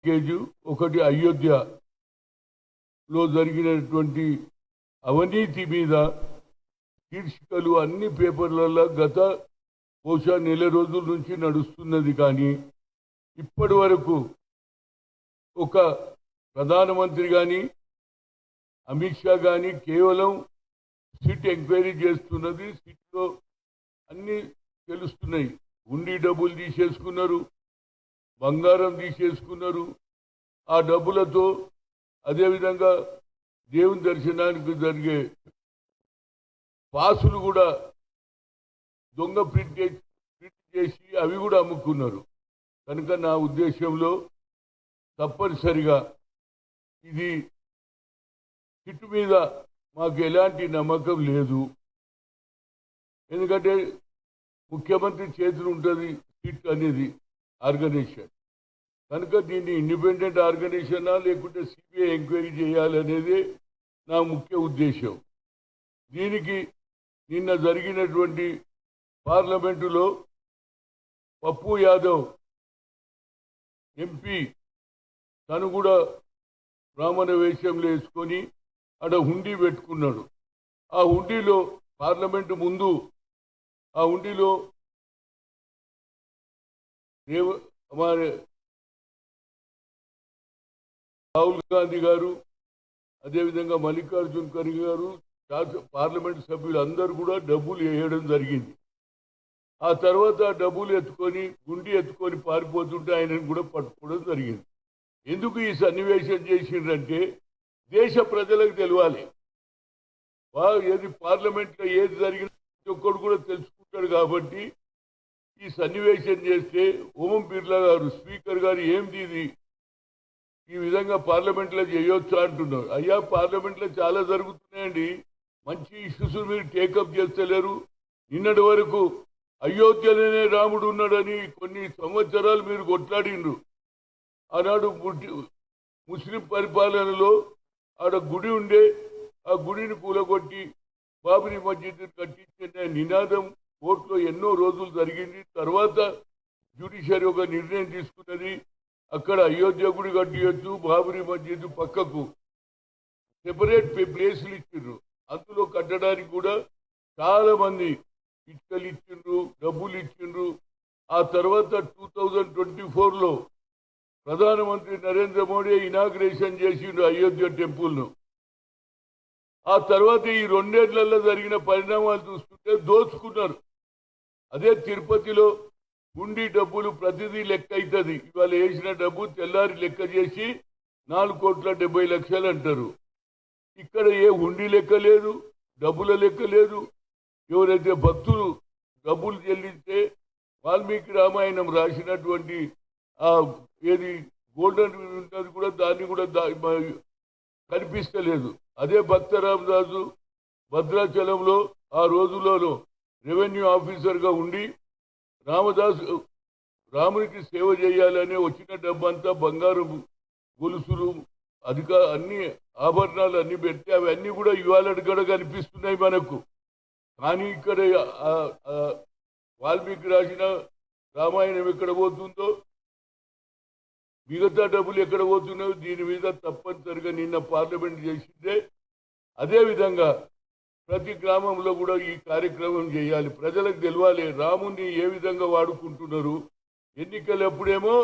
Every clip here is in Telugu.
కేజు ఒకటి అయోధ్యలో జరిగినటువంటి అవినీతి మీద శీర్షికలు అన్ని పేపర్లలో గత బహుశా నెల రోజుల నుంచి నడుస్తున్నది. కానీ ఇప్పటి వరకు ఒక ప్రధానమంత్రి కానీ అమిత్ షా కానీ కేవలం సిట్ ఎంక్వైరీ చేస్తున్నది. సిట్లో అన్ని తెలుస్తున్నాయి. ఉండి డబ్బులు తీసేసుకున్నారు, బంగారం తీసేసుకున్నారు. ఆ డబ్బులతో అదేవిధంగా దేవుని దర్శనానికి జరిగే పాసులు కూడా దొంగ ప్రింట్ చేసి అవి కూడా అమ్ముకున్నారు. కనుక నా ఉద్దేశంలో తప్పనిసరిగా ఇది సిట్ మీద మాకు ఎలాంటి నమ్మకం లేదు. ఎందుకంటే ముఖ్యమంత్రి చేతులు ఉంటుంది సిట్ అనేది ఆర్గనైజేషన్. కనుక దీన్ని ఇండిపెండెంట్ ఆర్గనైజేషనా లేకుంటే సిబిఐ ఎంక్వైరీ చేయాలనేది నా ముఖ్య ఉద్దేశం. దీనికి నిన్న జరిగినటువంటి పార్లమెంటులో పప్పు యాదవ్ ఎంపీ తను కూడా బ్రాహ్మణ వేషంలో వేసుకొని ఆడ హుండీ పెట్టుకున్నాడు. ఆ హుండీలో పార్లమెంటు ముందు ఆ హుండీలో రాహుల్ గాంధీ గారు, అదేవిధంగా మల్లికార్జున్ ఖర్గే గారు, పార్లమెంట్ సభ్యులు అందరూ కూడా డబ్బులు వేయడం జరిగింది. ఆ తర్వాత డబ్బులు ఎత్తుకొని గుండి ఎత్తుకొని పారిపోతుంటే ఆయనను కూడా పట్టుకోవడం జరిగింది. ఎందుకు ఈ సన్నివేశం చేసిండ్రంటే దేశ ప్రజలకు తెలియాలి. ఏది పార్లమెంట్లో ఏది జరిగిన ప్రతి ఒక్కడు కూడా తెలుసుకుంటాడు. కాబట్టి ఈ సన్నివేశం చేస్తే ఓం బిర్లా గారు స్పీకర్ గారు ఏంది ఇది, ఈ విధంగా పార్లమెంట్లో చేయొచ్చు అంటున్నారు. అయ్యా, పార్లమెంట్లో చాలా జరుగుతున్నాయండి. మంచి ఇష్యూస్ మీరు టేకప్ చేస్తలేరు. నిన్నటి వరకు అయోధ్యలోనే రాముడు ఉన్నాడని కొన్ని సంవత్సరాలు మీరు కొట్లాడిండ్రు. ఆనాడు ముస్లిం పరిపాలనలో ఆడ గుడి ఉండే, ఆ గుడిని కూలగొట్టి బాబరీ మస్జిద్ కట్టించిన నినాదం కోర్టులో ఎన్నో రోజులు జరిగింది. తర్వాత జ్యుడిషియరీ ఒక నిర్ణయం తీసుకున్నది. అక్కడ అయోధ్య గుడి కట్టియొచ్చు, బాబరీ మస్జిద్ పక్కకు సెపరేట్ ప్లేసులు ఇచ్చిండ్రు. అందులో కట్టడానికి కూడా చాలా మంది ఇటుకలు ఇచ్చిండ్రు, డబ్బులు ఇచ్చిండ్రు. ఆ తర్వాత 2024లో ప్రధానమంత్రి నరేంద్ర మోడీ ఇనాగ్రేషన్ చేసిండ్రు అయోధ్య టెంపుల్ను. ఆ తర్వాత ఈ 2 ఏళ్లలో జరిగిన పరిణామాలు చూస్తుంటే దోచుకున్నారు. అదే తిరుపతిలో హుండీ డబ్బులు ప్రతిదీ లెక్క అవుతుంది. ఇవాళ వేసిన డబ్బు తెల్లారి లెక్క చేసి 4,70,00,000 అంటారు. ఇక్కడ ఏ హుండీ లెక్క లేదు, డబ్బుల లెక్క లేదు. ఎవరైతే భక్తులు డబ్బులు చెల్లిస్తే వాల్మీకి రామాయణం రాసినటువంటి ఏది గోల్డెన్ ఉంటుంది కూడా దాన్ని కూడా కనిపిస్తలేదు. అదే భక్తరామదాసు భద్రాచలంలో ఆ రోజులలో రెవెన్యూ ఆఫీసర్గా ఉండి రామునికి సేవ చేయాలనే వచ్చిన డబ్బంతా బంగారు గొలుసులు అన్ని ఆభరణాలు అన్ని పెడితే అవన్నీ కూడా ఇవాళ కూడా కనిపిస్తున్నాయి మనకు. కానీ ఇక్కడ వాల్మీకి రాసిన రామాయణం ఎక్కడ పోతుందో, మిగతా డబ్బులు ఎక్కడ పోతున్నాయో దీని మీద తప్పనిసరిగా నిన్న పార్లమెంట్ చేసిందే. అదేవిధంగా ప్రతి గ్రామంలో కూడా ఈ కార్యక్రమం చేయాలి. ప్రజలకు తెలియాలి రాముని ఏ విధంగా వాడుకుంటున్నారు. ఎన్నికలు ఎప్పుడేమో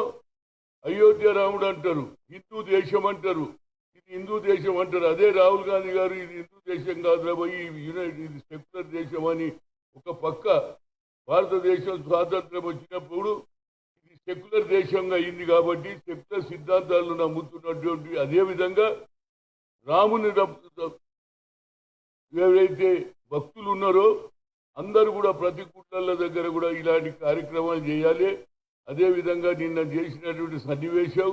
అయోధ్య రాముడు అంటారు, హిందూ దేశం అంటారు, ఇది హిందూ దేశం అంటారు. అదే రాహుల్ గాంధీ గారు ఇది హిందూ దేశం కాదురా పోయి ఇది సెక్యులర్ దేశం అని ఒక పక్క భారతదేశం స్వాతంత్రం వచ్చినప్పుడు ఇది సెక్యులర్ దేశంగా అయింది కాబట్టి సెక్యులర్ సిద్ధాంతాలను నమ్ముతున్నటువంటి అదేవిధంగా రాముని ఎవరైతే భక్తులు ఉన్నారో అందరూ కూడా ప్రతి కుట్ల దగ్గర కూడా ఇలాంటి కార్యక్రమాలు చేయాలి. అదేవిధంగా నిన్న చేసినటువంటి సన్నివేశం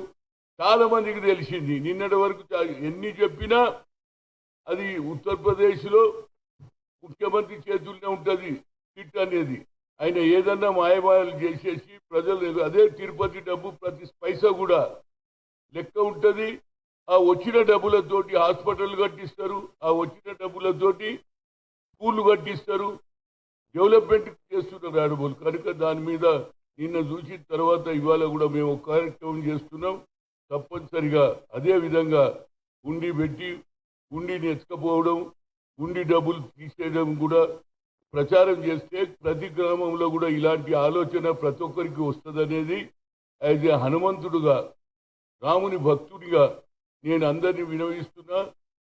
చాలా మందికి తెలిసింది. నిన్నటి వరకు ఎన్ని చెప్పినా అది ఉత్తరప్రదేశ్లో ముఖ్యమంత్రి చేతుల్లోనే ఉంటుంది సిట్ అనేది. ఆయన ఏదన్నా మాయమాయలు చేసేసి ప్రజలు అదే తిరుపతి డబ్బు ప్రతి పైసా కూడా లెక్క ఉంటుంది. ఆ వచ్చిన డబ్బులతోటి హాస్పిటల్ కట్టిస్తారు, ఆ వచ్చిన డబ్బులతోటి స్కూళ్ళు కట్టిస్తారు, డెవలప్మెంట్ చేస్తున్నారు అడుగులు. కనుక దాని మీద నిన్న చూసిన తర్వాత ఇవాళ కూడా మేము ఒక కార్యక్రమం చేస్తున్నాం. తప్పనిసరిగా అదే విధంగా ఉండి పెట్టి ఉండిని ఎత్తుకపోవడం ఉండి డబ్బులు తీసేయడం కూడా ప్రచారం చేస్తే ప్రతి గ్రామంలో కూడా ఇలాంటి ఆలోచన ప్రతి ఒక్కరికి వస్తుందనేది యాజ్ ఏ హనుమంతుడుగా రాముని భక్తుడిగా నేను అందరినీ వినవిస్తున్నా.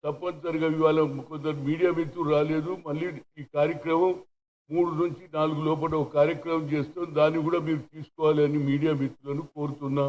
తప్పనిసరిగా ఇవాళ కొందరు మీడియా మిత్రులు రాలేదు. మళ్ళీ ఈ కార్యక్రమం 3 నుంచి 4 లోపల ఒక కార్యక్రమం చేస్తాం. దాన్ని కూడా మీరు తీసుకోవాలని మీడియా మిత్రులను కోరుతున్నా.